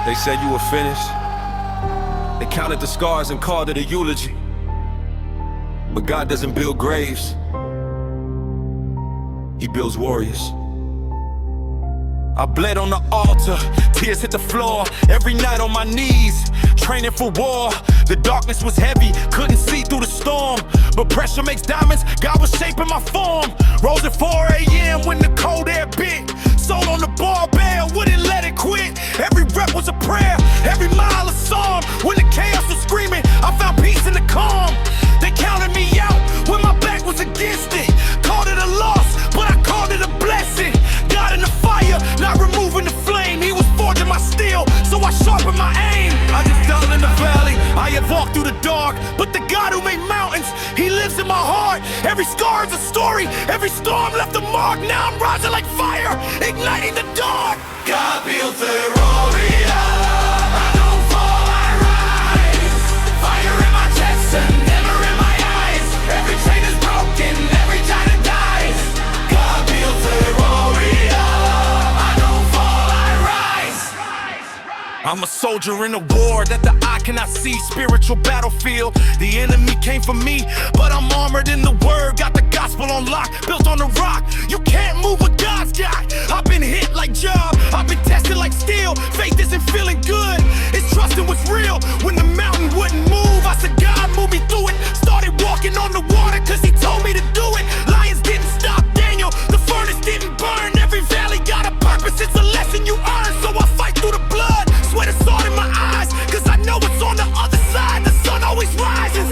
They said you were finished. They counted the scars and called it a eulogy. But God doesn't build graves, He builds warriors. I bled on the altar, tears hit the floor. Every night on my knees, training for war. The darkness was heavy, couldn't see through the storm. But pressure makes diamonds, God was shaping my form. Rose at 4 a.m. when the cold air bit. Soul on the barbell, wouldn't let it quit. Every rep was a prayer, every mile a song. When the chaos was screaming, I found peace in the calm. They counted me out when my back was against it. Called it a loss, but I called it a blessing. God in the fire, not removing the flame. He was forging my steel, so I sharpened my aim. I just fell in the valley, I have walked through the dark. But the God who made mountains, He lives in my heart. Every scar is a story, every storm left a mark. Now I'm rising like fire, igniting the dark. God built the warrior. I don't fall, I rise. Fire in my chest and never in my eyes. Every chain is broken, every giant dies. God built the warrior. I don't fall, I rise. I'm a soldier in a war that the eye cannot see. Spiritual battlefield, the enemy came for me, but I'm armored in the word. Got the gospel on lock, built on the rock. You can't move what God's got. I've been hit like Job, I've been tested like steel. Faith isn't feeling good, it's trusting what's real. When the mountain wouldn't move, I said God move me through it. Started walking on the water cause He told me to do it. Lions didn't stop Daniel, the furnace didn't burn. Every valley got a purpose, it's a lesson you earn. So I fight through the blood, sweat a sword in my eyes, cause I know it's on the other side, the sun always rises.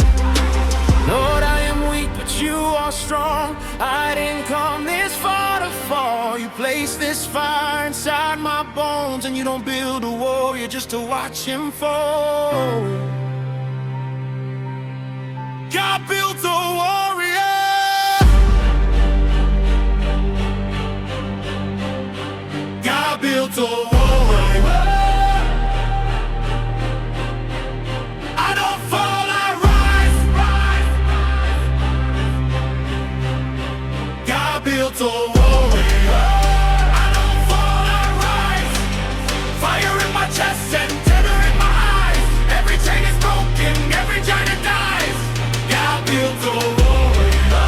Lord, I am weak, but You are strong. I didn't come this far to fall. You place this fire inside my bones, and You don't build a warrior just to watch him fall. God built a warrior. God built a warrior. I don't fall, I rise. God built a warrior. I don't fall, I rise. Fire in my chest and terror in my eyes. Every chain is broken, every giant dies. God built a warrior.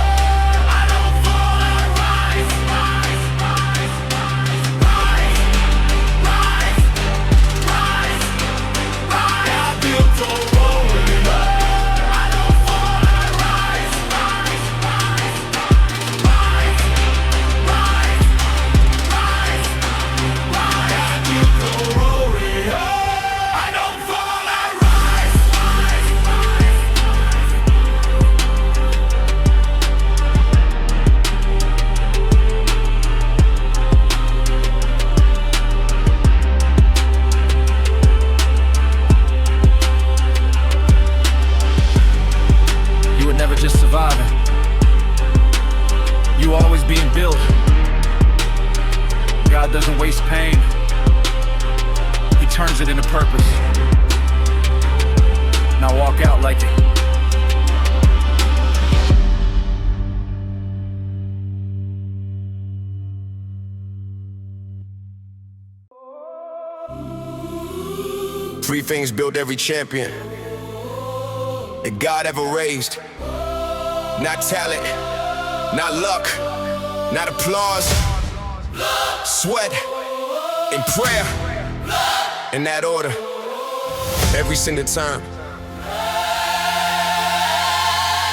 I don't fall, I rise. Rise, rise, rise, rise, rise, rise. God built a warrior. I don't fall, I rise. Rise, rise, rise, rise, rise, rise. God built a warrior. I don't fall, I rise. Rise, rise. You were never just surviving. You were always being built. God doesn't waste pain. He turns it into purpose. Now walk out like it. Three things build every champion that God ever raised. Not talent, not luck, not applause, sweat, and prayer. In that order, every single time.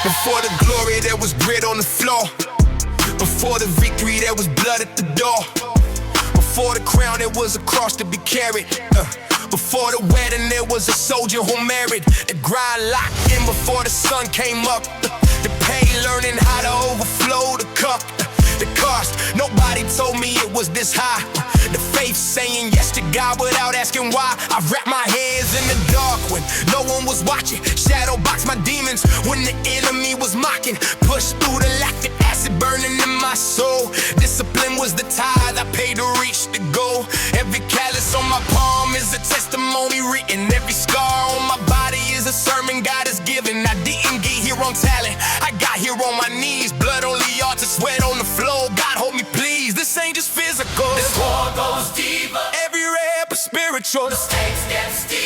Before the glory, there was bread on the floor. Before the victory, there was blood at the door. Before the crown, there was a cross to be carried. Before the wedding, there was a soldier who married. The grind locked in before the sun came up. The pain, learning how to overflow the cup. The cost, nobody told me it was this high. The faith saying yes to God without asking why. I wrapped my hands in the dark when no one was watching. Shadow boxed my demons when the enemy was mocking. Pushed through the lactic acid burning in my soul. Discipline was the tithe I paid to reach the goal. Every callus on my palm is a testimony written. Every scar on my body is a sermon God has given. I didn't get here on talent, I got here on my knees. Blood on the altar, sweat on the floor. God hold me please, this ain't just physical. This war goes deeper. Every rap is spiritual. The stakes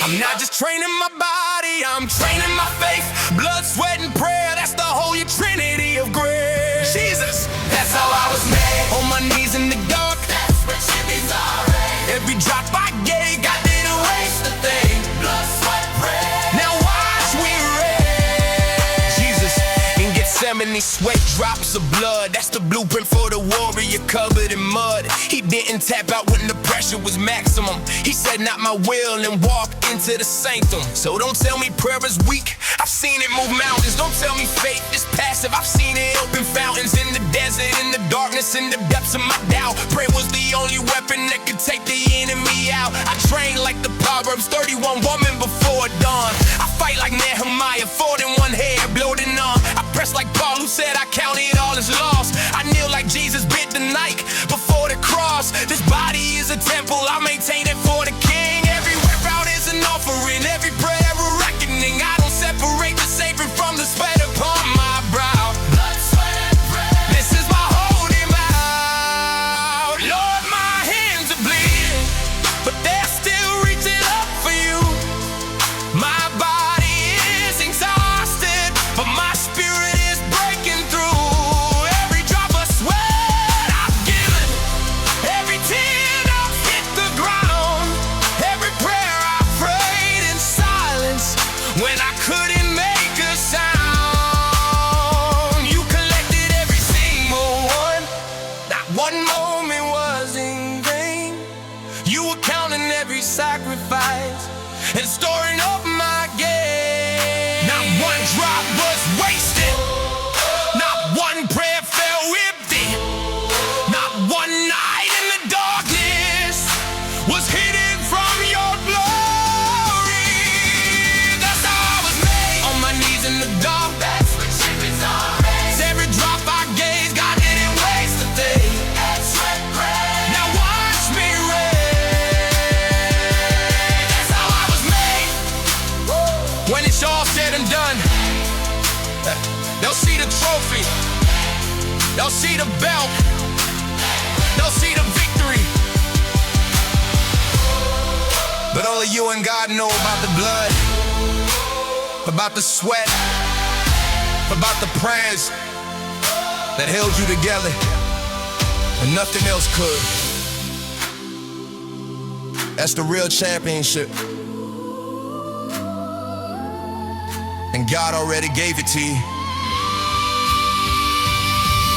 I'm not just training my body, I'm training my faith. Blood, sweat, and prayer, that's the holy trinity of grace. Jesus, that's how I was made. On my knees in the dark, that's where champions are. Every drop I gave, God didn't waste a thing. Blood, sweat, prayer. Now watch me raise. Jesus, in Gethsemane, sweat drops of blood. That's the blueprint for the warrior covered in mud. He didn't tap out when the pressure was maximum. He said, not my will, and walked into the sanctum. So don't tell me prayer is weak. I've seen it move mountains. Don't tell me faith is passive. I've seen it open fountains in the desert, in the darkness, in the depths of my doubt. Prayer was the only weapon that could take the enemy out. I trained like the Proverbs 31 woman before dawn. I fight like Nehemiah, 4 in one hair, bloating on. I press like Paul, who said I counted all as lost. I kneel like Jesus bit the knife before the cross. This body is a temple, I maintain it for the King. Every workout is an offering, every prayer a reckoning. I don't separate the sacred from the sweat upon my brow. Blood, sweat, and prayer. This is my holy mouth. Lord, my hands are bleeding, but they're still reaching up for you. My body is exhausted, but my spirit is breaking through. Every drop of sweat I've given, every tear I've hit the ground, every prayer I prayed in silence when I couldn't make a sound. You collected every single one, not one moment was in vain. You were counting every sacrifice and storing up my gain. Not one drop was wasted, not one prayer fell empty, not one night in the darkness was hidden from your glory. That's how I was made. On my knees in the dark, that's what champions are. Every drop I gave, God didn't waste a thing. That's right, prayer. Now watch me raise. That's how I was made. When it's all said and done, they'll see the trophy, they'll see the belt, they'll see the victory. But only you and God know about the blood, about the sweat, about the prayers that held you together, and nothing else could. That's the real championship, and God already gave it to you.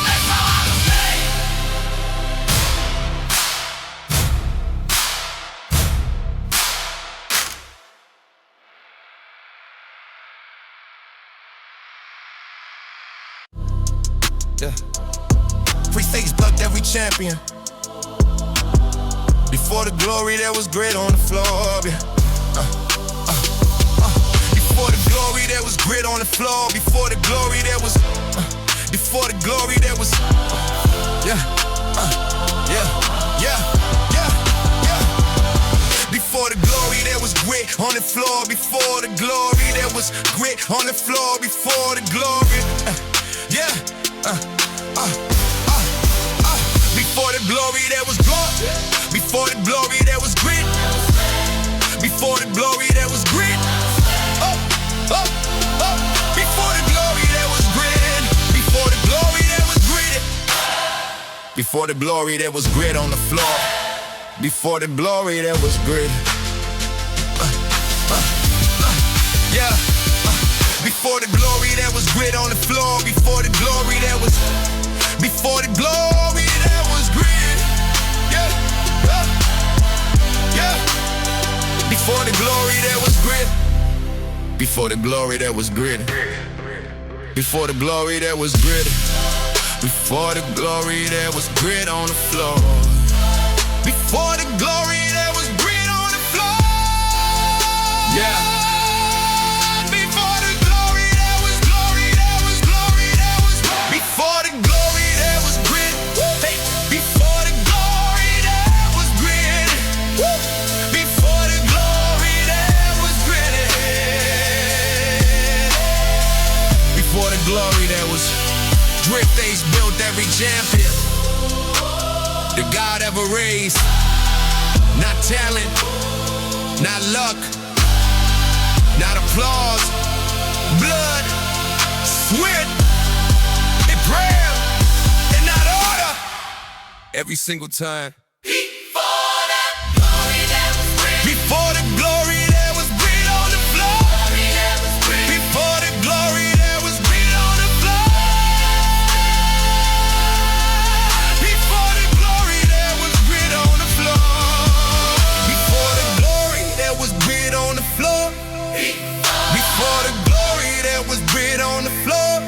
That's how I was made. Yeah. Free face bucked every champion. Before the glory, there was grit on the floor. Yeah. Before the glory, there was grit on the floor. Before the glory, there was. Before the glory, there was. Yeah. Before the glory, there was grit on the floor. Before the glory, there was grit on the floor. Before the glory, Before the glory, there was glory. Before the glory, there was grit. Before the glory, there was grit. Before the glory, there was grit. Before the glory, there was grit. Before the glory, there was grit on the floor. Before the glory, there was grit. Before the glory, there was grit on the floor. Before the glory, there was. Before the glory, there was grit. Before the glory, there was grit. Before the glory, there was grit. Before the glory, there was grit. Before the glory, there was grit on the floor. Before the glory, there was grit on the floor. Yeah. Before the glory, there was glory, there was glory, there was glory. Before the glory, there was grit. Hey. Before the glory, there was grit. Before the glory, there was grit. Before the glory, there was drip. They's built every champion that God ever raised. Not talent, not luck, not applause. Blood, sweat, and prayer, and not order. Every single time. Before the glory, there was grit on the floor. Before the glory, there was grit on the floor. Before the glory, there was grit on the floor. Before the glory, there was grit on the floor. Before the glory, there was grit on the floor.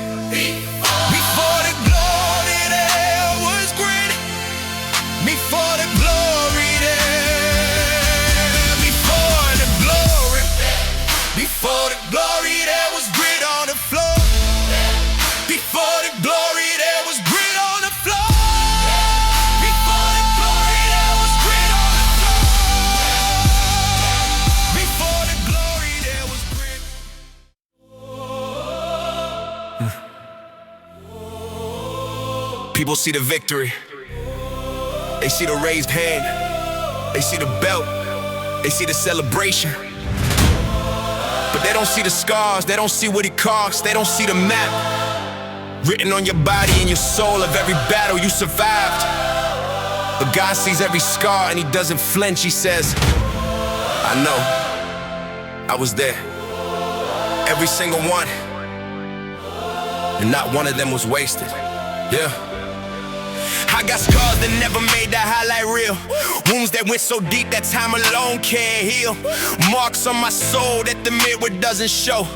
Before the glory, there was grit. Before the glory, before the glory, there was grit on the floor. Before the glory, there was grit on the floor. Before the glory, there was grit on the floor. Before the glory, there was grit. People see the victory. They see the raised hand. They see the belt. They see the celebration. But they don't see the scars, they don't see what it costs, they don't see the map written on your body and your soul of every battle you survived. But God sees every scar and He doesn't flinch. He says, I know, I was there. Every single one. And not one of them was wasted. Yeah. I got scars that never made that highlight reel. Wounds that went so deep that time alone can't heal. Marks on my soul that the mirror doesn't show.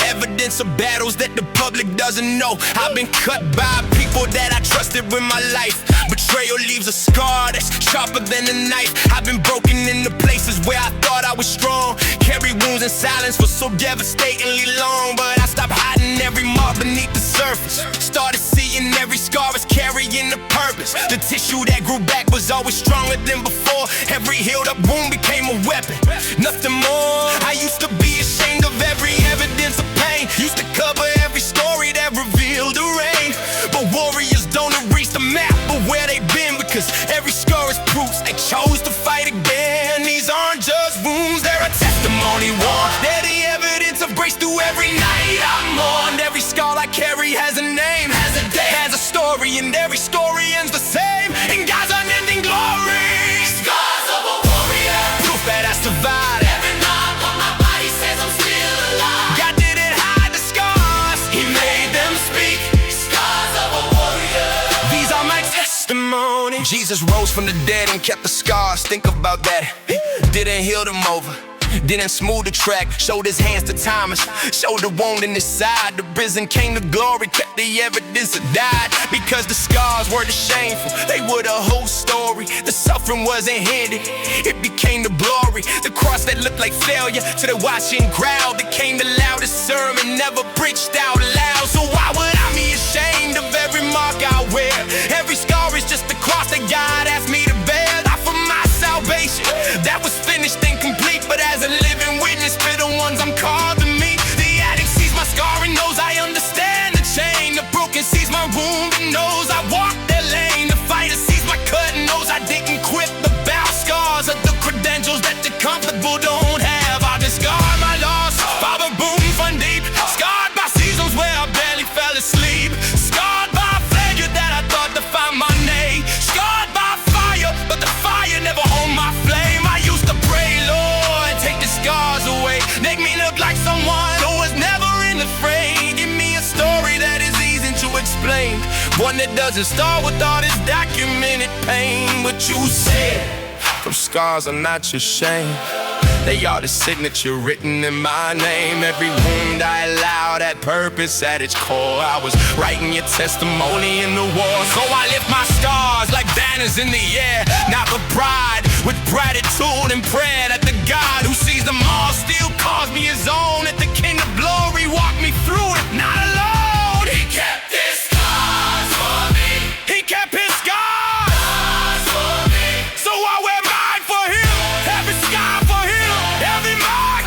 Evidence of battles that the public doesn't know. I've been cut by people that I trusted with my life. Betrayal leaves a scar that's sharper than a knife. I've been broken into places where I thought I was strong. Carry wounds in silence for so devastatingly long. But I stopped hiding every mark beneath the surface. Started seeing every scar as carrying a purpose. The tissue that grew back was always stronger than before. Every healed up wound became a weapon, nothing more. I used to be ashamed of every evidence of pain. Used to cover every story that revealed the rain. But warriors don't erase the map of where they've been, because every scar is proof they chose to fight again. These aren't just wounds, they're a testimony war. They're the evidence of grace through every night I mourned. Every scar I carry has a name, has a day, has a story, and every story ends the same in God's unending glory. Scars of a warrior, proof that I survived. Every mark on my body says I'm still alive. God didn't hide the scars, He made them speak. Scars of a warrior, these are my testimony. Jesus rose from the dead and kept the scars. Think about that. Didn't heal them over, didn't smooth the track, showed His hands to Thomas, showed the wound in His side. The risen came to glory, kept the evidence of died. Because the scars weren't shameful, they were the whole story. The suffering wasn't hidden, it became the glory. The cross that looked like failure to the watching crowd became the loudest sermon never preached out loud. So why would I be ashamed of every mark I wear? Every scar is just the cross that God asked me to bear. Not for my salvation, that was finished and complete, but as a living witness for the ones I'm called to meet. The addict sees my scar and knows I understand the chain. The broken sees my wound and knows I walked their lane. The fighter sees my cut and knows I didn't quit. The battle scars are the credentials that the comfortable don't have. I discard my loss, father boom from deep. Scarred by seasons where I barely fell asleep. Scarred by failure that I thought defined my name. Scarred by fire, but the fire never owned my flame. I used to pray, Lord, take the scars away. Make me look like someone who was never in the fray. Give me a story that is easy to explain, one that doesn't start with all this documented pain. But you said, them scars are not your shame, they are the signature written in my name. Every wound I allowed had purpose at its core. I was writing your testimony in the war. So I lift my scars like banners in the air, not with pride, with gratitude and prayer that the God who sees them all still calls me His own. At the King of Glory walked me through it, not alone. He kept His scars for me. He kept His scars for me. So I wear mine for Him. Every scar for Him. Every mark,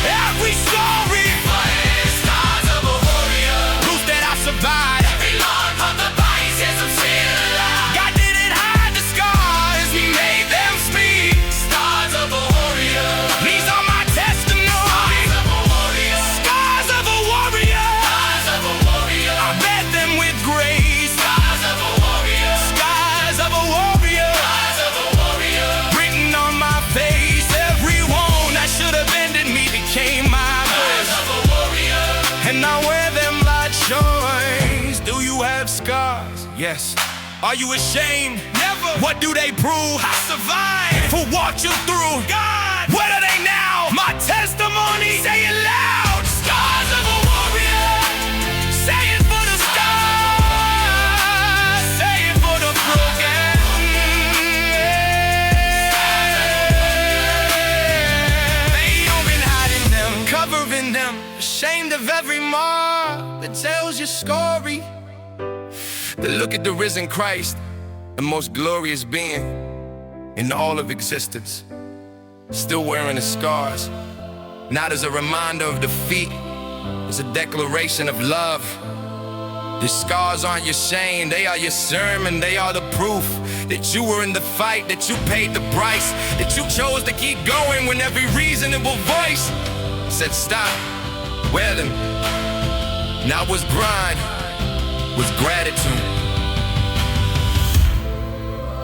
every story. For His scars of a warrior, proof that I survived. Every mark on the body says I'm still alive. God didn't hide the scars, He yes. Are you ashamed? Never. What do they prove? I survived. Who walked you through? God. What are they now? My testimony. Say it loud. Scars of a warrior. Say it for the stars. Say it for the broken. They don't been hiding them, covering them, ashamed of every mark that tells your story. To look at the risen Christ, the most glorious being in all of existence, still wearing the scars, not as a reminder of defeat, as a declaration of love. The scars aren't your shame, they are your sermon, they are the proof that you were in the fight, that you paid the price, that you chose to keep going when every reasonable voice said stop. Wear them. Now was grind, was gratitude.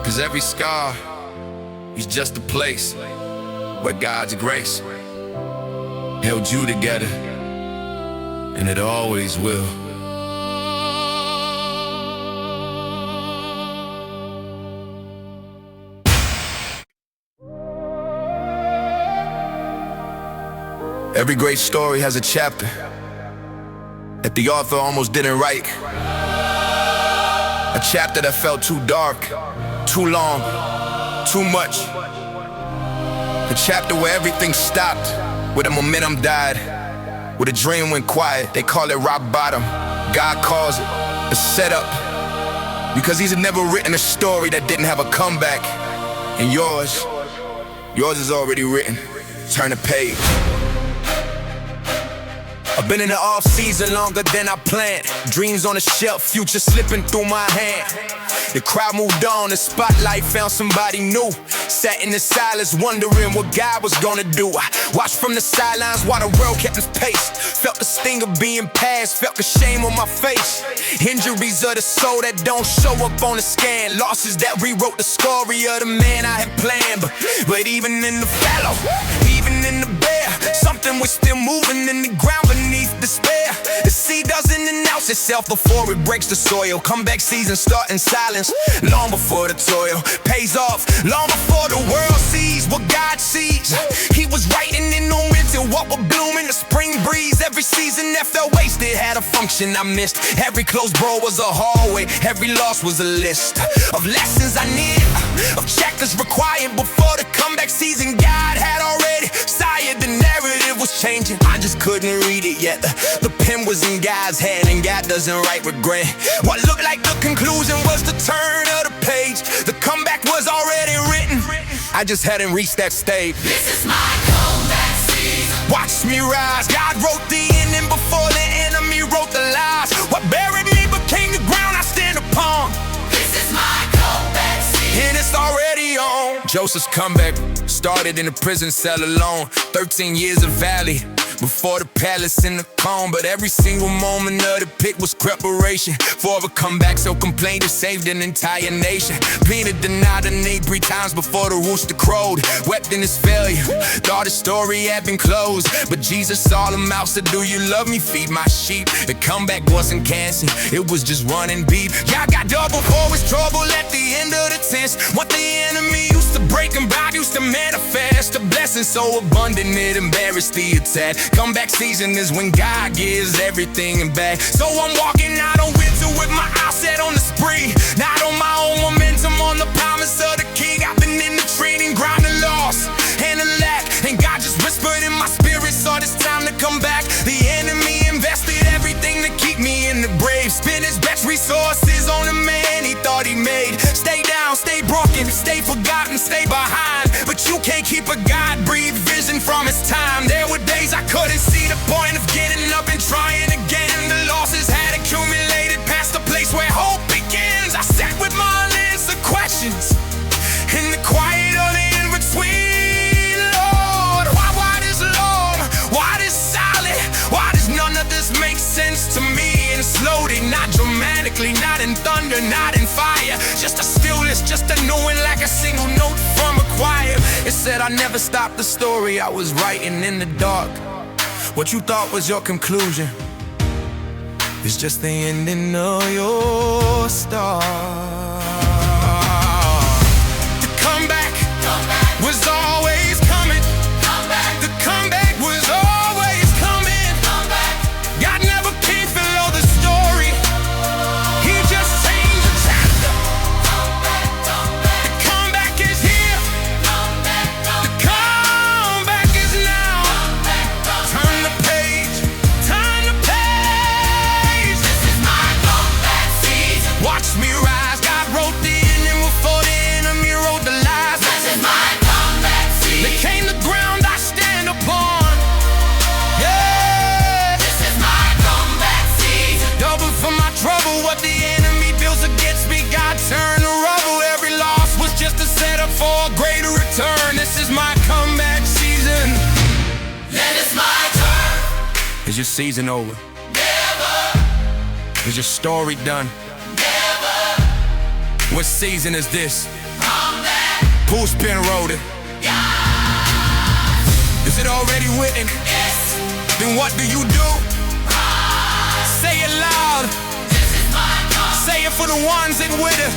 Cause every scar is just a place where God's grace held you together, and it always will. Every great story has a chapter that the author almost didn't write. A chapter that felt too dark, too long, too much. A chapter where everything stopped, where the momentum died, where the dream went quiet. They call it rock bottom. God calls it a setup, because he's never written a story that didn't have a comeback. And yours is already written. Turn the page. I've been in the off season longer than I planned. Dreams on the shelf, future slipping through my hand. The crowd moved on, the spotlight found somebody new. Sat in the silence, wondering what God was gonna do. I watched from the sidelines while the world kept its pace. Felt the sting of being past, felt the shame on my face. Injuries of the soul that don't show up on the scan. Losses that rewrote the story of the man I had planned. But even in the fallow, even in the bare, something was still moving in the ground beneath despair. The seed doesn't announce itself before it breaks the soil. Comeback season start in silence, long before the toil pays off, long before the world sees what God sees. He was writing in the winter what would bloom in the spring breeze. Every season that felt wasted had a function I missed. Every closed door was a hallway, every loss was a list of lessons I needed, of chapters required before the comeback season. God had already sired, the narrative was changing, I just couldn't read it yet. The pen was in God's hand, and God doesn't write regret. What looked like the conclusion was the turn of the page. The comeback was already written, I just hadn't reached that stage. This is my comeback season. Watch me rise. God wrote the ending before the enemy wrote the lies. What buried me became the ground I stand upon. This is my comeback season. And it's already on. Joseph's comeback started in a prison cell alone. 13 years of valley before the palace in the comb. But every single moment of the pit was preparation for a comeback so complete it saved an entire nation. Peter denied the need 3 times before the rooster crowed. Wept in his failure, thought his story had been closed. But Jesus saw him out, said, do you love me? Feed my sheep. The comeback wasn't cancer, it was just running beef. Y'all got double for his trouble at the end of the tense. What the enemy used to break and God used to manifest. A blessing so abundant it embarrassed the attack. Comeback season is when God gives everything back. So I'm walking out on winter with my eyes set on the spree. Not on my own momentum, on the promise of the King. I've been in the training ground of loss and the lack, and God just whispered in my spirit, so it's time to come back. The enemy invested everything to keep me in the grave. Spent his best resources on a man he thought he made. Stay down, stay broken, stay forgotten, stay behind. But you can't keep a God-breathed vision from his time. There were days I couldn't see the point of getting up and trying again. The losses had accumulated past the place where hope begins. I sat with my unanswered questions in the quiet of the in-between. Lord, why this long? Why this silent? Why does none of this make sense to me? And slowly, not dramatically, not in thunder, not in fire. Just a stillness, just a knowing like a single note from a choir. It said I never stopped the story I was writing in the dark. What you thought was your conclusion It's just the ending of your story. The comeback was always coming. The comeback was always coming. God never came below the story. He just changed the chapter. The comeback is here. The comeback is now. Turn the page. Turn the page. This is my comeback season. Watch me rise. God wrote the ending before the enemy wrote the lies. This is my comeback season. Became the ground I stand upon. Yeah. This is my comeback season. Double for my trouble. What the enemy builds against me, God turned to rubble. Every loss was just a setup for a greater return. This is my comeback season. Then it's my turn. Is your season over? Never, Is your story done? never What season is this? come back. Who's pen wrote it? Is it already written? Yes, Then what do you do? Say it loud. this is my comeback. Say it for the ones in with it.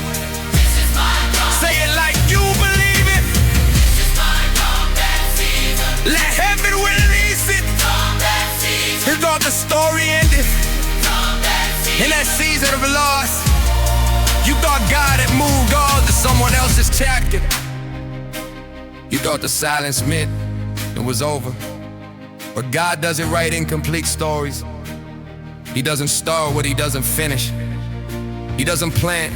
This is my comeback. Say it like you believe it. This is my comeback season. Let heaven release it. Comeback season. It's not the story ended Comeback in season. that season of loss. You thought God had moved on to someone else's chapter. You thought the silence meant it was over. But God doesn't write incomplete stories. He doesn't start what he doesn't finish. He doesn't plant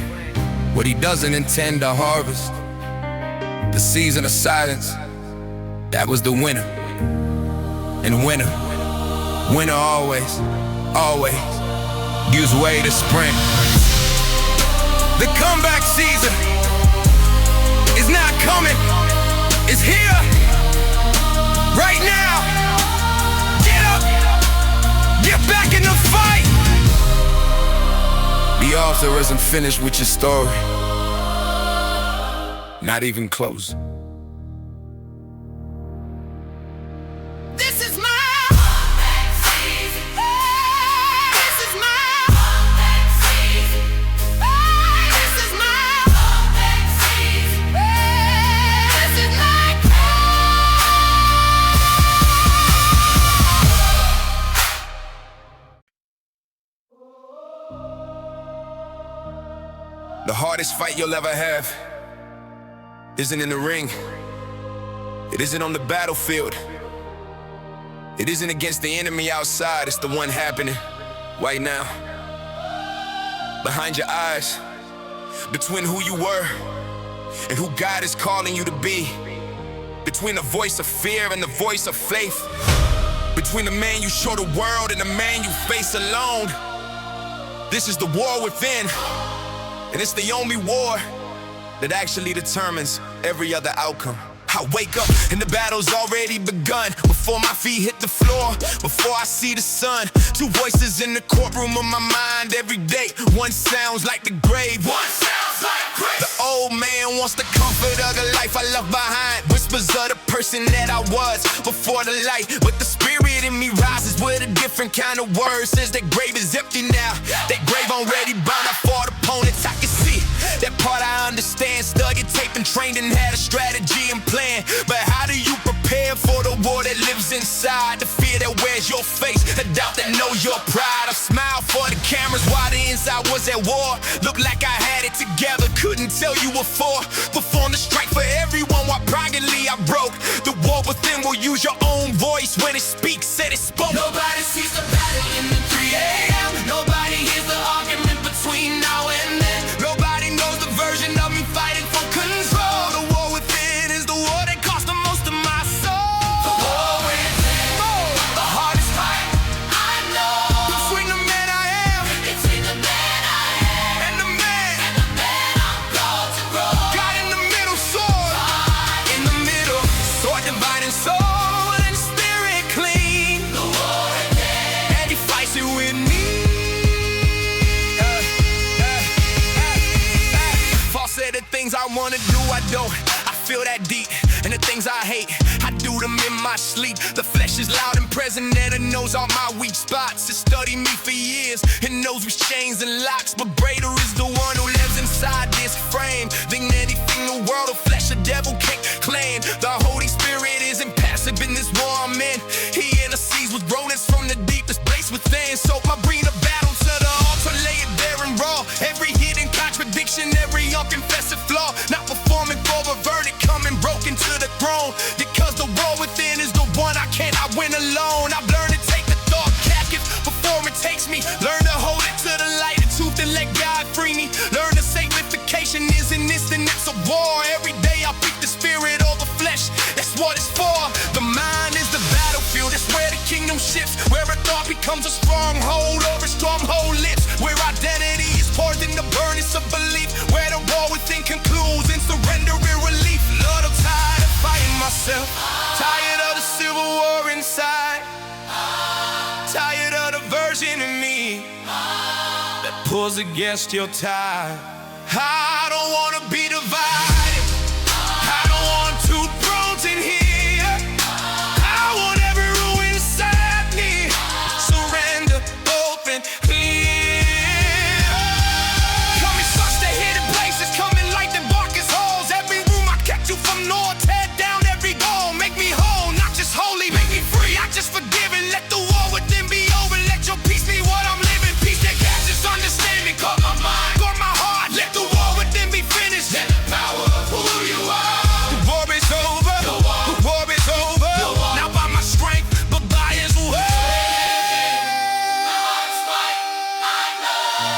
what he doesn't intend to harvest. The season of silence, that was the winter. And winter always, always gives way to spring. The comeback season is not coming, it's here, right now. Get up, get back in the fight. The author isn't finished with your story, not even close. This is my comeback season. This is my comeback season. This is my comeback season. This is my The hardest fight you'll ever have isn't in the ring. It isn't on the battlefield. It isn't against the enemy outside. It's the one happening right now. Behind your eyes, between who you were and who God is calling you to be. Between the voice of fear and the voice of faith. Between the man you show the world and the man you face alone. This is the war within. And it's the only war that actually determines every other outcome. I wake up and the battle's already begun. Before my feet hit the floor, before I see the sun. Two voices in the courtroom of my mind every day. One sounds like the grave, one sounds like grace. The old man wants the comfort of the life I left behind. Whispers of the person that I was before the light. But the spirit in me rises with a different kind of word. Says that grave is empty now. That grave already bound. I fought opponents, I can see that part I understand. Studied, taped, and trained and had a strategy and plan. But how do you prepare for the war that lives inside? The fear that wears your face, the doubt that knows your pride. I smile for the cameras while the inside was at war. Looked like I had it together, couldn't tell you what for. Performed a strike for everyone while privately I broke. The war within will use your own voice when it speaks, said it spoke. Nobody sees the battle in the 3 a.m. Nobody hears the argument between now and then. Nobody knows the version of me fighting for control. The war within is the war that cost the most of my soul. The war within, The hardest fight I know. between the man I am Between the man I am and the man. and the man I'm called to grow. God in the middle, sword in the middle, sword dividing soul and spirit clean. The war within. And he fights it with me. False said the things I wanna do, I don't. I feel that deep. And the things I hate, I do them in my sleep. The flesh is loud and present, and it knows all my weak spots. It studied me for years, it knows which chains and locks. But greater is the one who lives inside this frame than anything the world or flesh or devil can claim. The Holy Spirit is impassive in this war I'm in. He intercedes with groanings from the deepest place within. So I bring the battle to the altar, lay it bare and raw. Every hidden contradiction, every unconfessed flaw, not performing for a verdict, coming broken to the throne. Because the war within is the one I cannot win alone. I've learned to take the thought captive before it takes me. Learn to hold it to the light of truth and let God free me. Learn that sanctification isn't instant, it's a war. Every day I beat the spirit over flesh, that's what it's for. The mind is the battlefield, it's where the kingdom shifts, where a thought becomes a stronghold or a stronghold lifts, where identity is poured in the burnings of belief, where the war within concludes in surrender and relief. Lord, I'm tired of fighting myself, tired of the civil war inside, tired of the version of me that pulls against your tide. I don't wanna be divided, I don't want two thrones in here, I want every ruin inside me, surrender, open, clear. Coming such the hidden places, coming like the darkest holes. Every room I kept you from north, tear down every goal. Make me whole, not just holy, make me free. I just forgive and let the war within be over. Let your peace be what I'm living, peace that passes understanding. Caught my mind, caught my heart, let the war within be finished. Let the power of who you are. The war is over, the war is over. Not by my strength, but by his word.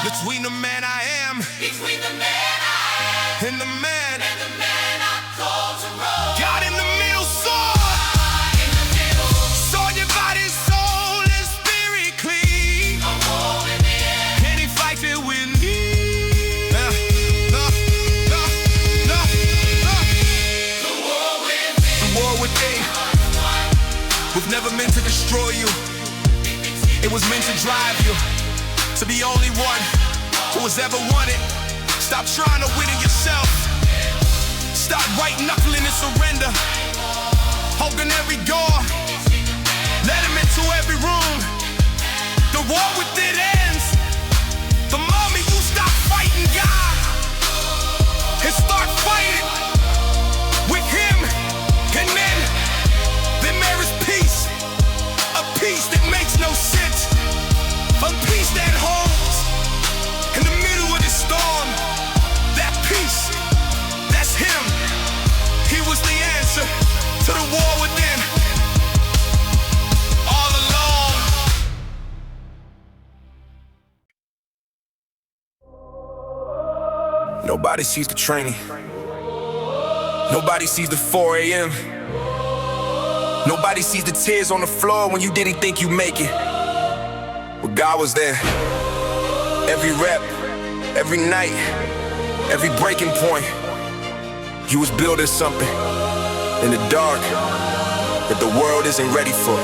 Between the man I am, Between the man I and the man, am and the man I'm called to roll. God in the middle, sword, In the middle, sword divided soul and spirit clean. a war within. And he fights it with me. The war within. The war within was never meant to destroy you. It was meant to drive you to be only one who has ever won it. Stop trying to win it yourself. Stop white knuckling and surrender. Open every door. Let him into every room. The war within ends the moment you stop fighting God and start fighting with him. And then there is peace. A peace that makes no sense. A peace that holds in the middle of the storm. That peace, that's him. He was the answer to the war within. All along. Nobody sees the training. Nobody sees the 4 a.m. Nobody sees the tears on the floor when you didn't think you'd make it. But God was there. Every rep, every night, every breaking point. You was building something in the dark that the world isn't ready for.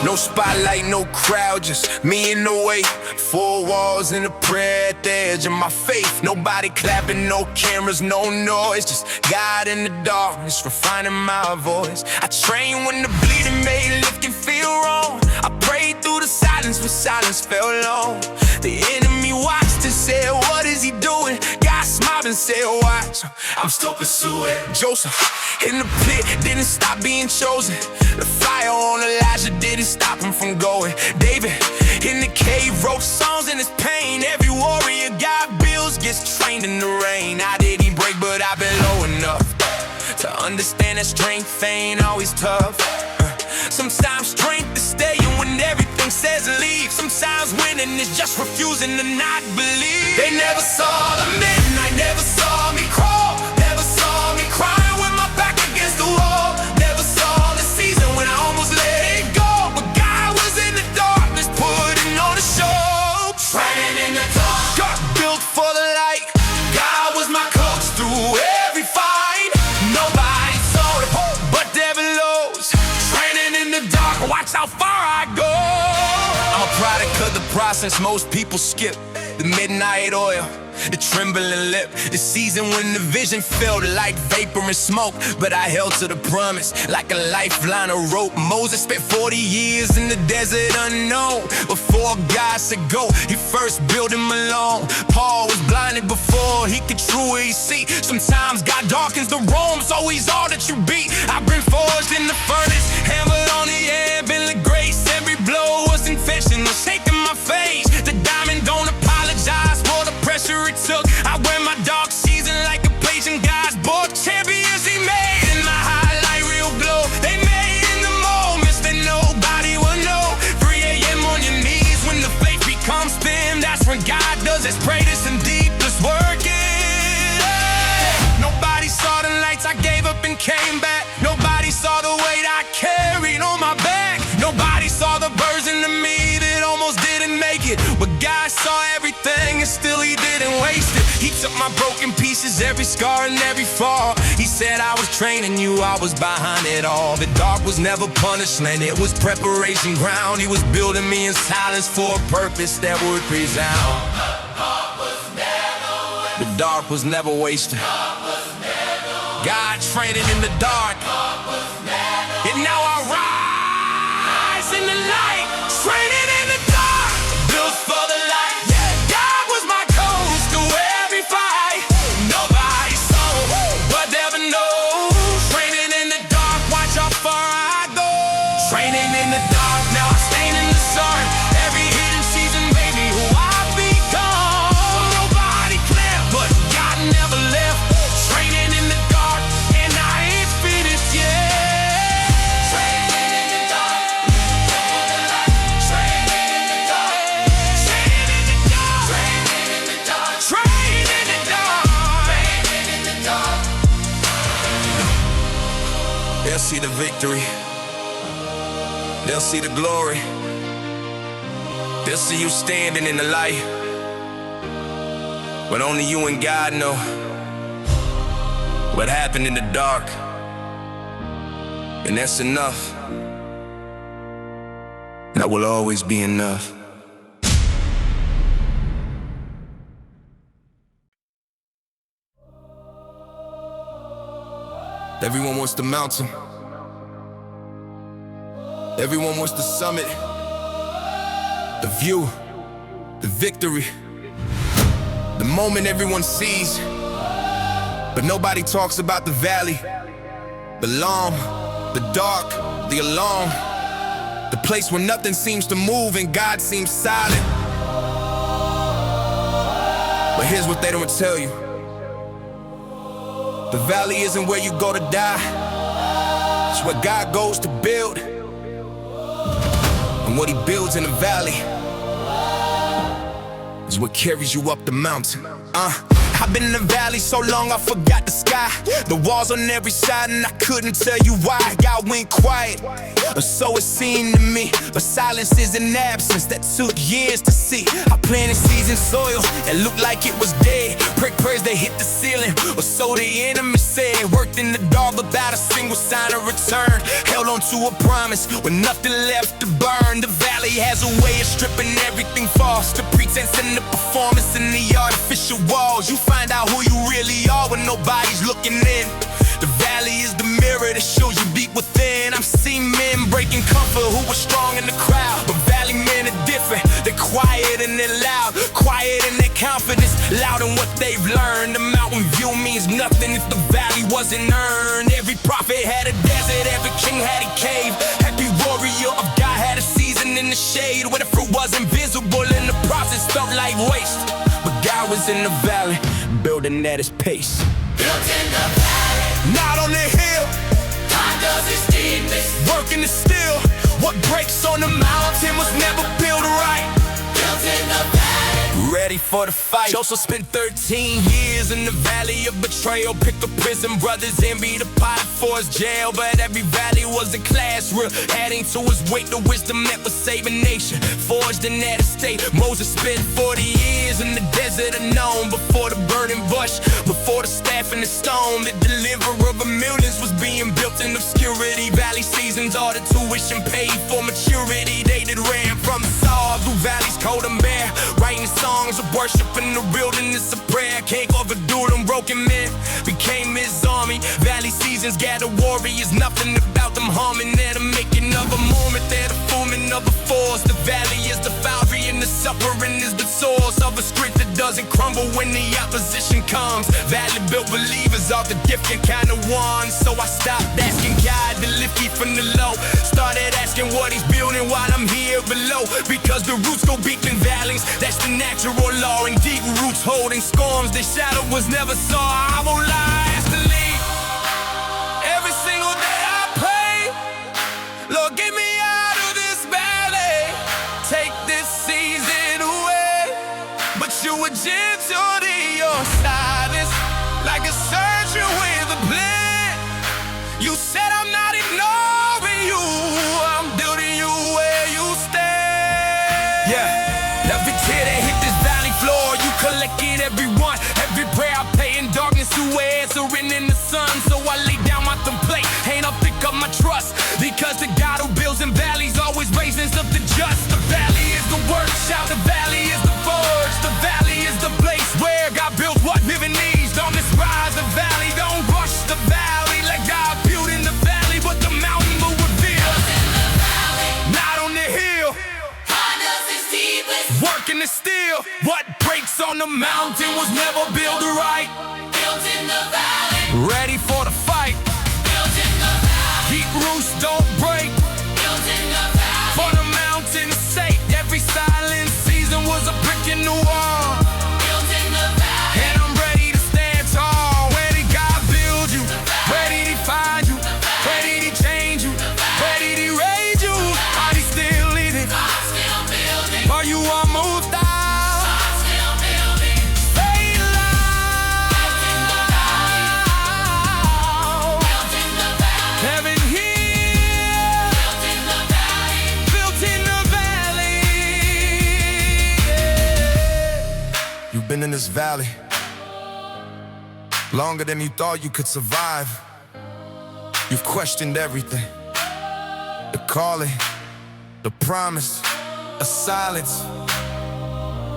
No spotlight, no crowd, just me in the way. 4 walls and a prayer at the edge of my faith. Nobody clapping, no cameras, no noise. Just God in the darkness, refining my voice. I train when the bleeding made lifting feel wrong. I prayed through the silence when silence fell long. The enemy watched and said, what is he doing? God smiled and said, watch, I'm still pursuing. Joseph in the pit didn't stop being chosen. The fire on Elijah didn't stop him from going. David in the cave wrote songs in his pain. Every warrior God builds gets trained in the rain. I didn't break, but I've been low enough to understand that strength ain't always tough. Sometimes strength is staying when everything says leave. Sometimes winning is just refusing to not believe. They never saw the midnight, never saw me crawl, never saw me crying with my back against the wall. Never saw the season when I almost let it go. But God was in the darkness, putting on a show. Training in the dark. God built for the light. God was my coach through every fight. Nobody saw it, but devil knows. Training in the dark, watch how far I go. I'm a product of the process most people skip. the midnight oil, the trembling lip, the season when the vision felt like vapor and smoke. But I held to the promise like a lifeline of rope. Moses spent 40 years in the desert unknown. Before God said go, he first built him alone. Paul was blinded before he could truly see. Sometimes God darkens the room, so he's all that you be. I've been forged in the furnace, hammered on the air, been the grace. Every blow was infection, was shaking my face. The diamond don't apologize for the pressure it took. I wear my dark season like a page in God's book. Champions he made in my highlight real glow. They made in the moments that nobody will know. 3 a.m. on your knees when the faith becomes thin. That's when God does his greatest and deepest work. Nobody saw the lights, I gave up and came back. Nobody saw the weight I carried on my back. Nobody saw the version of me that almost didn't make it. But God saw everything and still he didn't waste it. He took my broken pieces, every scar and every fall. He said I was training you, I was behind it all. The dark was never punishment, it was preparation ground. He was building me in silence for a purpose that would resound. The dark was never wasted. God training in the dark. And now I rise in the light, training in the dark, built for the light. God was my coach through every fight. Nobody saw, but never knows. Training in the dark, watch how far I go. Training in the dark, now I stand in the sun. Every hidden season made me who I've become. Nobody clapped, but God never left. Training in the dark, and I ain't finished yet. They'll see the victory. They'll see the glory. They'll see you standing in the light. But only you and God know what happened in the dark. And that's enough. That will always be enough. Everyone wants the mountain. Everyone wants the summit. The view, the victory, the moment everyone sees. But nobody talks about the valley, the long, the dark, the alarm, the place where nothing seems to move and God seems silent. But here's what they don't tell you. The valley isn't where you go to die. It's where God goes to build. And what he builds in the valley is what carries you up the mountain. I've been in the valley so long I forgot the sky. The walls on every side and I couldn't tell you why. God went quiet, or so it seemed to me. But silence is an absence that took years to see. I planted seeds in soil and looked like it was dead. Prayed prayers that hit the ceiling, or so the enemy said. Worked in the dark without a single sign of return. Held on to a promise with nothing left to burn. The valley has a way of stripping everything false. The pretense and the performance and the artificial walls. You find out who you really are when nobody's looking in. The valley is the mirror that shows you deep within. I've seen men breaking comfort who were strong in the crowd, but valley men are different. They're quiet and they're loud, quiet in their confidence, loud in what they've learned. The mountain view means nothing if the valley wasn't earned. Every prophet had a desert, every king had a cave. Every warrior of God had a season in the shade where the fruit wasn't visible and the process felt like waste. But God was in the valley, building at his pace. Built in the valley, not on the hill. God does his deepest. Working is still. What breaks on the mountain was never built right. Built in the valley, ready for the fight. Joseph spent 13 years in the valley of betrayal. Picked the prison brothers, envy the Potiphar's jail. But every valley was a classroom, adding to his weight the wisdom that was saving nation. Forged in that estate, Moses spent 40 years in the desert unknown. Before the burning bush, before the staff and the stone, the deliverer of millions was being built in obscurity. Valley seasons, all the tuition paid for maturity. They that ran from the saw through valleys cold and bare, writing songs songs of worship in the wilderness of prayer. Can't go for dude and broken men became his army. Valley seasons gather warriors, nothing about them harming. They're the making of a moment, they're the forming of a force. The valley is the foundry and the suffering is the source of a strength that doesn't crumble when the opposition comes. Valley built believers are the different kind of ones. So I stopped asking God to lift me from the low, started asking what he's building while I'm here below. Because the roots go deep in valleys, that's the natural law. And deep roots holding storms, the shadow was never saw. I won't lie, it's the lead. Every single day I pray, Lord, get me out of this valley. Take this season away. But you were gentle to your silence, like a surgeon with a plan. You said I'm not ignoring you, I'm building you where you stand. Yeah, every tear that hit this valley floor, you collected everyone. Every prayer I pay in darkness, you were answering in the sun. So I lay down my complaint, ain't up, pick up my trust. Because the God who builds in valleys always raises up the just. The valley is the workshop, the valley is the forge. The valley is the place where God built what living needs. Don't despise the valley, don't rush the valley. Let God build in the valley, but the mountain will reveal. Not on the hill, working the steel. What breaks on the mountain was never built right. Built in the valley, Ready for the fight. built in the valley, Deep roots don't break. built in the valley, For the mountain's sake, every silent season was a brick in the wall. built in the valley, And I'm ready to stand tall. Where did God build you? Where did he find you? Where did he change you? Where did he raise you? Are you still living? I'm still building, Are you almost out? I'm still building. Stay Built in the valley, loud. built in the valley, Heaven here, built in the valley. built in the valley. Yeah. You've been in this valley longer than you thought you could survive. You've questioned everything, the calling, the promise, a silence.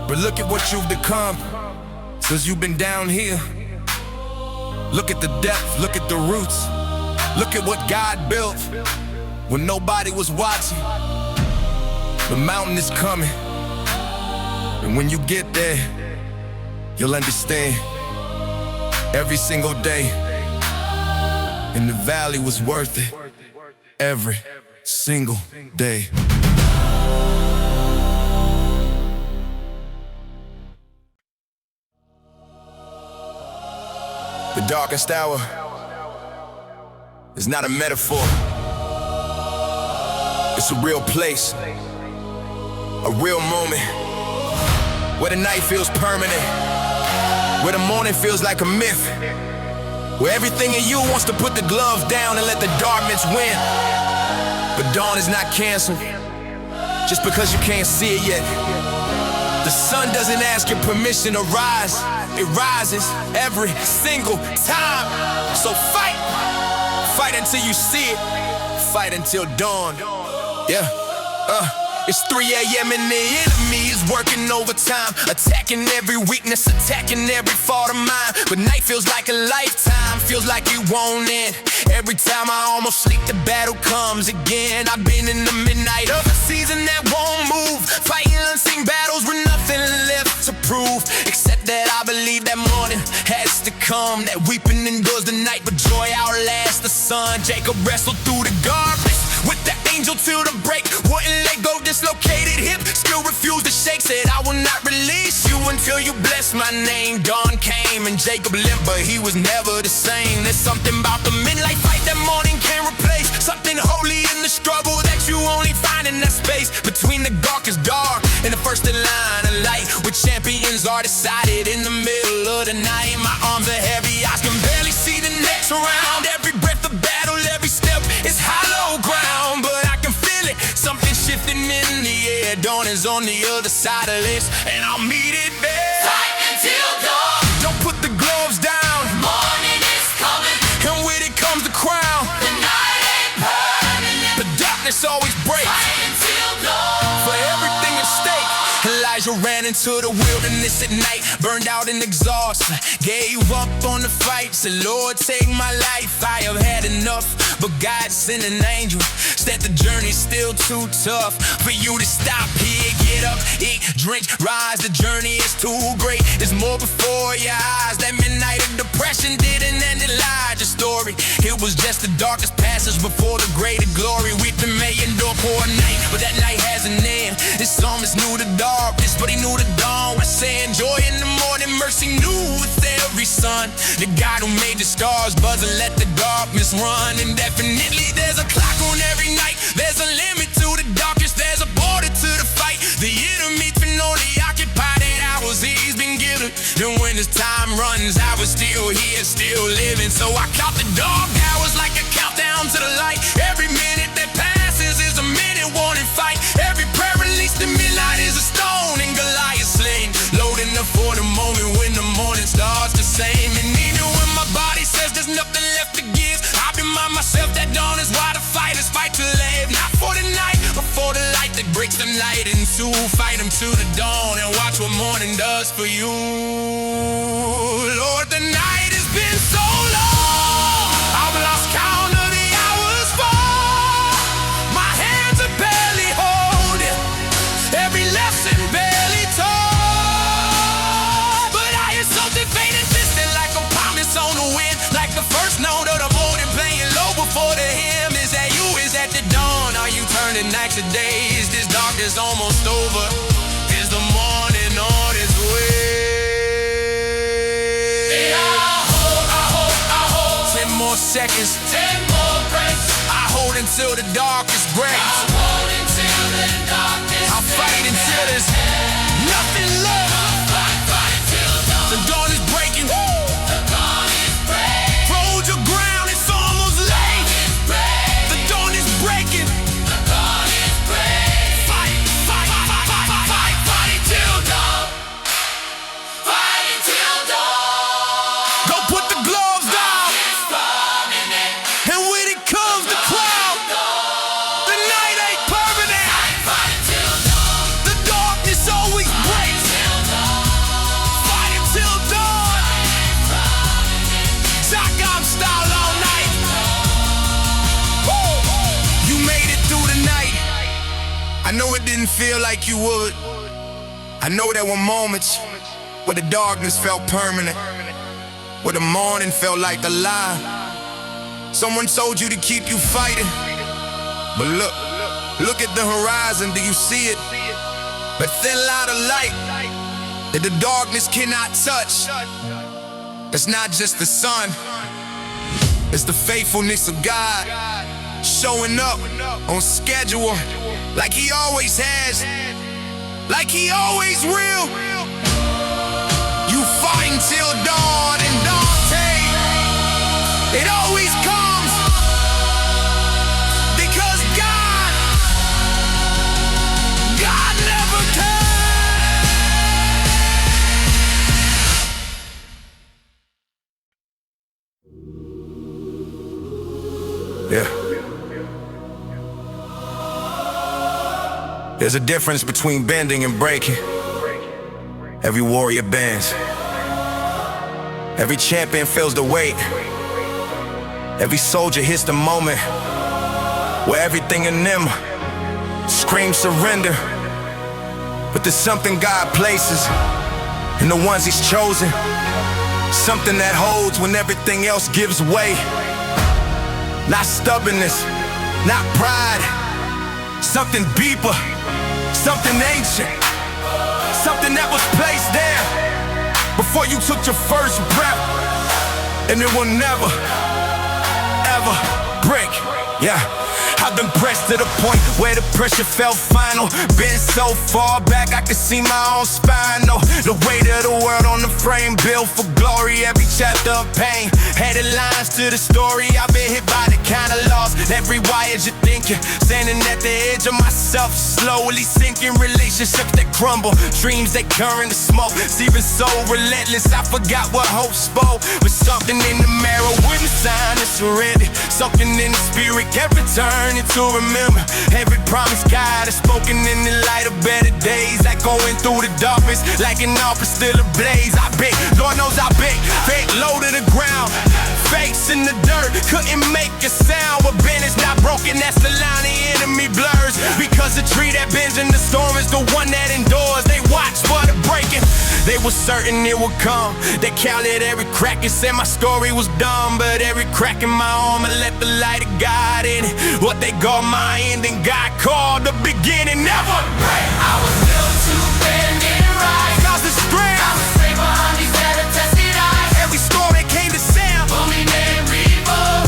But look at what you've become since you've been down here. Look at the depth, look at the roots. Look at what God built when nobody was watching. The mountain is coming, and when you get there, you'll understand. Every single day in the valley was worth it. Every single day. The darkest hour is not a metaphor. It's a real place, a real moment, where the night feels permanent, where the morning feels like a myth, where everything in you wants to put the gloves down and let the darkness win. But dawn is not canceled just because you can't see it yet. The sun doesn't ask your permission to rise, it rises every single time. So fight, fight until you see it, fight until dawn. Yeah, it's 3 a.m. and the enemy is working overtime, attacking every weakness, attacking every fault of mine. But night feels like a lifetime, feels like it won't end. Every time I almost sleep, the battle comes again. I've been in the midnight of a season that won't move, fighting unseen battles with nothing left to prove, except that I believe that morning has to come. That weeping endures the night, but joy outlasts the sun. Jacob wrestled through the darkness with the angel till the break, wouldn't let go, dislocated hip, still refused to shake. Said I will not release you until you bless my name. Dawn came and Jacob limped, but he was never the same. There's something about the midnight fight that morning can't replace, something holy in the struggle that you only find in that space between the darkest dark and the first in line of light, where champions are decided in the middle of the night. My arms are heavy, I can barely see the next round. Every breath of battle, every step is hollow ground, but I can feel it, something shifting in the air. Dawn is on the other side of this, and I'll meet it there. Fight until dawn, Don't put the gloves down, morning is coming. and with it comes the crown. The night ain't permanent. The darkness always breaks. Fight until dawn. For everything at stake, Elijah ran running to the wilderness at night, burned out and exhausted. Gave up on the fight, said, Lord, take my life. I have had enough, but God sent an angel. Said the journey's still too tough for you to stop here. Get up, eat, drink, rise. The journey is too great. There's more before your eyes. That midnight of depression didn't end Elijah's story. It was just the darkest passage before the greater glory. Weeping may endure for a night, but that night has an end. This psalmist knew the darkness, but he knew the dawn was saying joy in the morning, mercy new with every sun. The God who made the stars buzz and let the darkness run. And definitely there's a clock on every night. There's a limit to the darkness, there's a border to the fight. The enemy's been only occupied 8 hours he's been given. Then when his time runs, I was still here, still living. So I count the dark hours like a countdown to the light. Every minute that passes is a minute warning fight. Every prayer released at midnight is a stone and Goliath slain. Loading up for the moment when the morning starts the same. And even when my body says there's nothing left to give, I remind myself that dawn is why the fighters fight to live. Not for the night, but for the light that breaks the night in two. Fight them to the dawn and watch what morning does for you. Lord, the night has been so long, I've lost count of the hours fall. My hands are barely holding, every lesson barely told. But I hear something faint and distant, like a promise on the wind, like the first note of the morning playing low before the hymn. Is that you? Is that the dawn? Are you turning nights to days? This darkness almost over. Is the morning on its way? I hold 10 more seconds, 10 more breaths. I hold until the darkest breaks. I'll fight until there's nothing left. The dawn is breaking. Hold your ground, it's almost late. The dawn is breaking. Fight till dawn. Fight until dawn. Go put the gloves down. And when it comes the cloud, the night ain't permanent. The darkness always breaks. Fight until dawn. Shotgun style all night. Woo! You made it through the night. I know it didn't feel like you would. I know there were moments where the darkness felt permanent, where the morning felt like a lie. Someone told you to keep you fighting, but look at the horizon, do you see it? That thin line of light that the darkness cannot touch. It's not just the sun, it's the faithfulness of God, showing up on schedule like he always has, like he always will. You fight until dawn, and dawn day, it always comes, because God never can. Yeah. There's a difference between bending and breaking. Every warrior bends. Every champion feels the weight. Every soldier hits the moment where everything in them screams surrender. But there's something God places in the ones he's chosen. Something that holds when everything else gives way. Not stubbornness, not pride. Something deeper, something ancient, something that was placed there before you took your first breath, and it will never, ever break. Yeah, I've been pressed to the point where the pressure felt final. Been so far back I could see my own spine. No, the weight of the world on the frame, built for glory. Every chapter of pain, added lines to the story. I've been hit by the kind of loss. Every wire edge of thinking, standing at the edge of myself, slowly sinking. Relationships that crumble, dreams that turn to smoke. It's even so relentless, I forgot what hope spoke. But something in the marrow wouldn't sign and surrender. Something in the spirit kept returning to remember. Every promise God has spoken in the light of better days. Like going through the darkness, like an office still ablaze. I beg, Lord knows I beg, feet low to the ground, face in the dirt, couldn't make a sound. But Ben is not broken, that's the line the enemy blurs. Because the tree that bends in the storm is the one that endures. They watch for the breaking, they were certain it would come. They counted every crack and said my story was dumb. But every crack in my armor let the light of God in it. What they call my ending, God called the beginning. Never break. I was built to bend and rise. Cause the strength, I was safe behind these battle-tested eyes. every storm that came to sound, Only man reborn.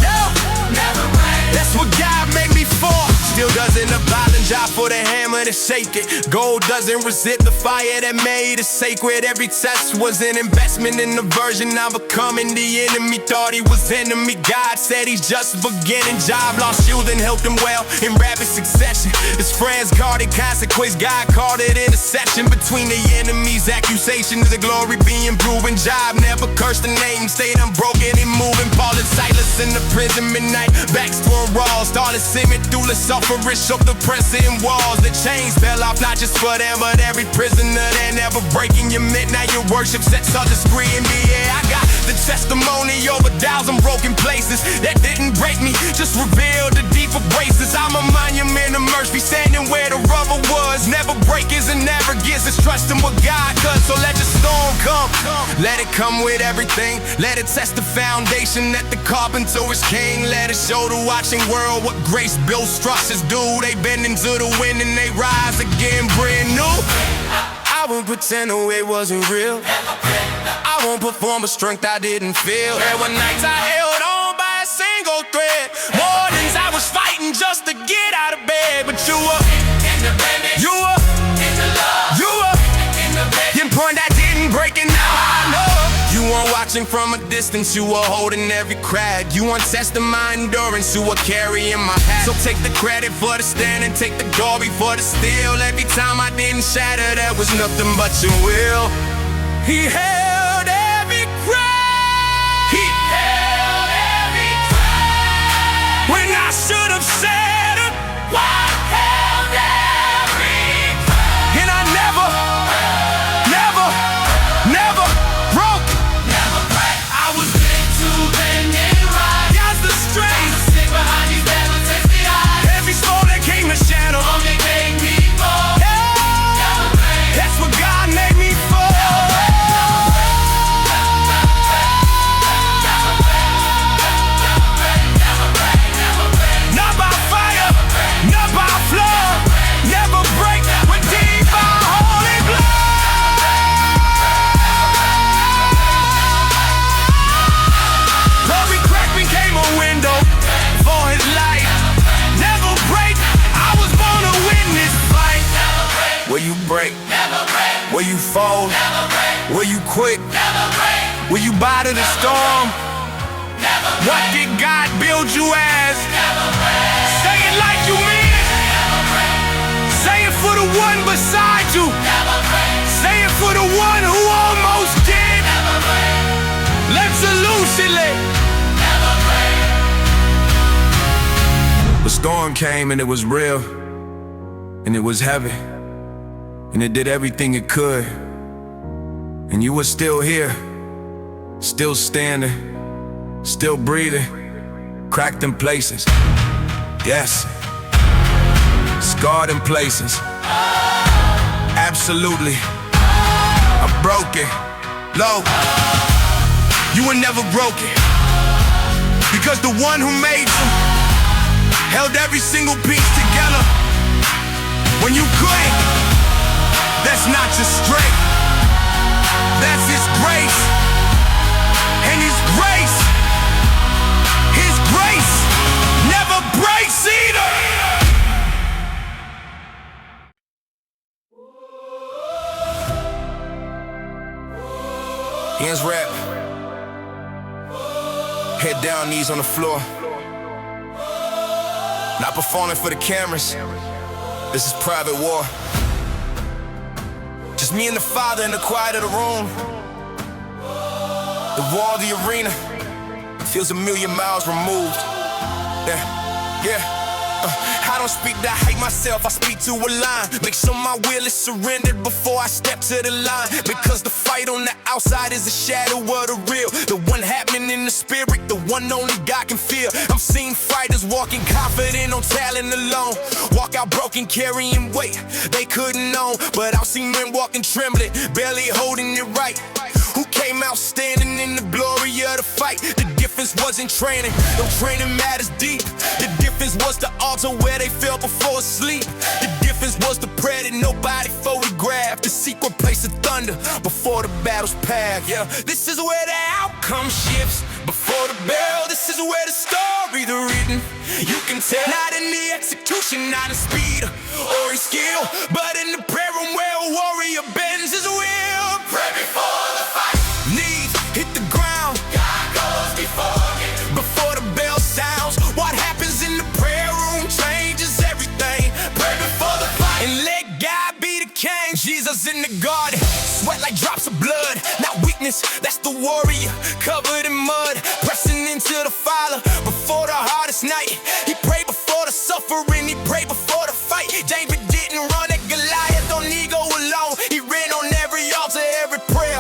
Never break. that's what God made me for. Still doesn't apologize for the hammer to shake it. Gold doesn't resist the fire that made it sacred. Every test was an investment in the version I'm becoming. The enemy thought he was enemy. God said he's just beginning. Job lost, shielding helped him well in rapid succession. His friends called it consequence, God called it intersection. Between the enemies, accusations of glory being proven. Job never cursed the name, stayed unbroken and moving. Paul and Silas in the prison midnight, backs torn raw, started simming through the suffering, shook the prison walls. The chains fell off, not just for them, but every prisoner that never breaking your midnight. Your worship sets others free in me. Yeah, I got the testimony over 1,000 broken places that didn't break me, just revealed the deeper graces. I'm a monument of mercy, standing where the rubber was. Never breakers and never gets. It's trusting what God does. So let the storm come, let it come with everything. Let it test the foundation that the carpenter is king. Let it show the watching world what grace builds structures do. They bend into the wind and they rise again brand new. I won't pretend the way wasn't real. I won't perform a strength I didn't feel. There were nights I held on by a single thread. Mornings I was fighting just to get out of bed. But you were In the baby. you were In the love. you were In the baby. your point that didn't break, and now I know. You weren't watching from a distance, you were holding every crack. You weren't testing my endurance, you were carrying my hat. So take the credit for the stand and take the glory for the steal. Every time I didn't shatter, there was nothing but your will. He held every crack. He Held every crack. when I should have said it. Why held every crack? And I never broke. Never break. I was meant to bend and rise. God's the strength. Sit behind these battle-tested eyes. Every storm that came to shadow. Only made me more. Hey, Never break. that's what God made me for. Not by fire, not by flood. Never break, redeemed by holy blood. Every crack became a window for his light. Never break, I was born to win this fight. Will you break? Never break. Will you fold? Never break. Will you quit? Never break. Will you bow to the storm? Never What did God build you as? Never break. Say it like you mean it. Never break. Say it for the one beside you. Never break. Say it for the one who almost did. Never break. Let's hallucinate. Never break. The storm came and it was real, and it was heavy, and it did everything it could. And you were still here, still standing, still breathing, cracked in places, yes, scarred in places, absolutely, broken, low. You were never broken, because the one who made you held every single piece together when you couldn't. That's not your strength, that's His grace. And His grace never breaks either. Hands wrapped, head down, knees on the floor. Not performing for the cameras. This is private war. Just me and the Father in the quiet of the room. The wall, the arena feels a million miles removed. Yeah. I don't speak to hype myself, I speak to a line. Make sure my will is surrendered before I step to the line. Because the fight on the outside is a shadow of the real. The one happening in the spirit, the one only God can feel. I'm seeing fighters walking confident on talent alone. Walk out broken, carrying weight they couldn't own. But I've seen men walking trembling, barely holding it right. Who came out standing in the glory of the fight? The difference wasn't training, no training matters deep. The difference was the altar where they fell before sleep. The difference was the prayer that nobody photographed. The secret place of thunder before the battle's packed. Yeah, this is where the outcome shifts. Before the bell, this is where the story the written. You can tell, not in the execution, not in speed or in skill, but in the prayer room where a warrior bends his will. Pray before the fight. Knees hit the ground. God goes before you. Before the bell sounds, what happens in the prayer room changes everything. Pray before the fight and let God be the king. Jesus in the garden, sweat like drops of blood. Not weakness, that's the warrior covered in mud. Pressing into the Father before the hardest night. He prayed before the suffering, he prayed before the fight. David didn't run at Goliath on ego alone. He ran on every altar, every prayer,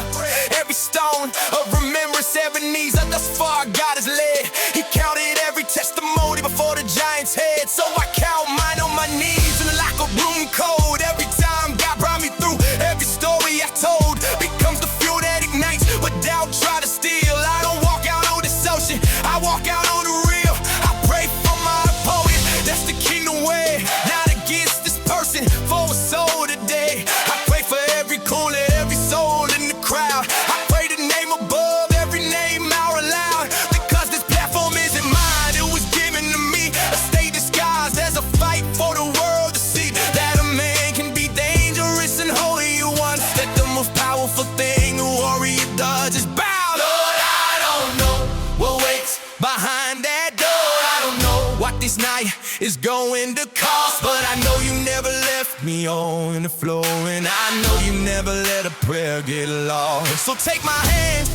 every stone of remembrance, every knees. Thus far God has led. He counted every testimony before the giant's head. So I count mine on my knees in the locker room code. Every time God brought me through, every story I told becomes the fuel that ignites. But doubt try to steal. I don't walk out on this ocean, I walk out on the real. I pray for my opponent, that's the kingdom way. Not against this person, for a soul today. I pray for every corner, every soul in the crowd. I pray the name above every name out loud. Because this platform isn't mine, it was given to me. A state disguised as a fight for the world to see. That a man can be dangerous and holy at once. That the most powerful thing a warrior does is bow. Lord, I don't know what waits behind that door. I don't know what this night is going to cost, but I know you never left me on the floor, and I know you never let a prayer get lost. So take my hand,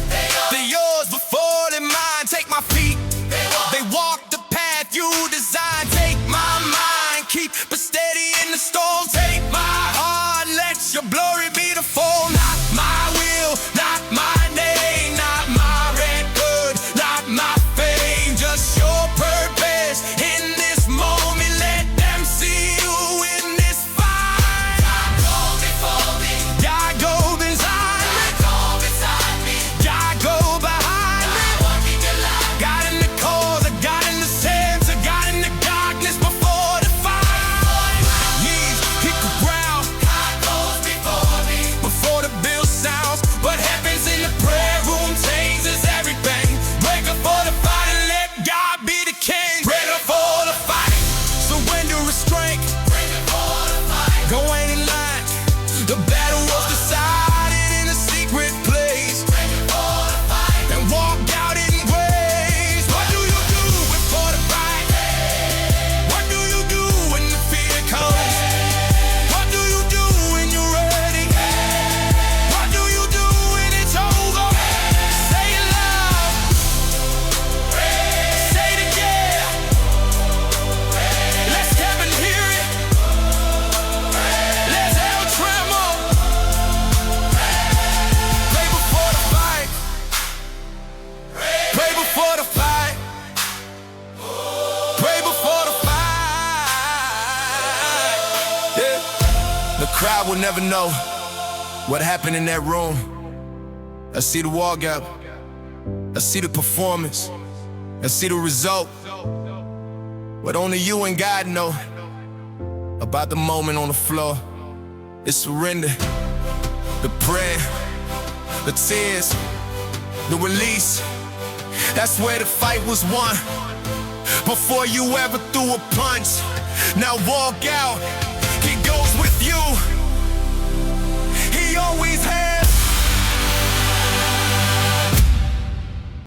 they're yours before they're mine. Take my feet, they walk the path you designed. Take my mind, keep it steady in the storm. Take my heart, let your glory be the form. Not my will, not my name, not my record, not my fame, just your purpose in this moment. Let them see you in this fight. God go before me, God go beside me, God go beside me, God go behind me. Working your life, God in the cause, God in the center, God in the darkness before the fight. Knees hit the ground, God goes before me. Before the bell sounds, what happens in the prayer room changes everything. Break before the fight and let God be the king. Pray before the fight, surrender restraint. Pray before the fight, go ain't in line. The battle was decided in a secret place. Pray before the fight and walk out in grace. What do you do before the fight? What do you do when the fear comes? What do you do when you're ready? What do you do when it's over? Say it loud, say it again. Let's heaven hear it. Let's hell tremble. Pray before the fight. Pray before the fight. Pray before the fight. Yeah. The crowd will never know what happened in that room. I see the wall gap, I see the performance, I see the result. What only you and God know about the moment on the floor. It's surrender, the prayer, the tears, the release. That's where the fight was won, before you ever threw a punch. Now walk out, he goes with you. He always has.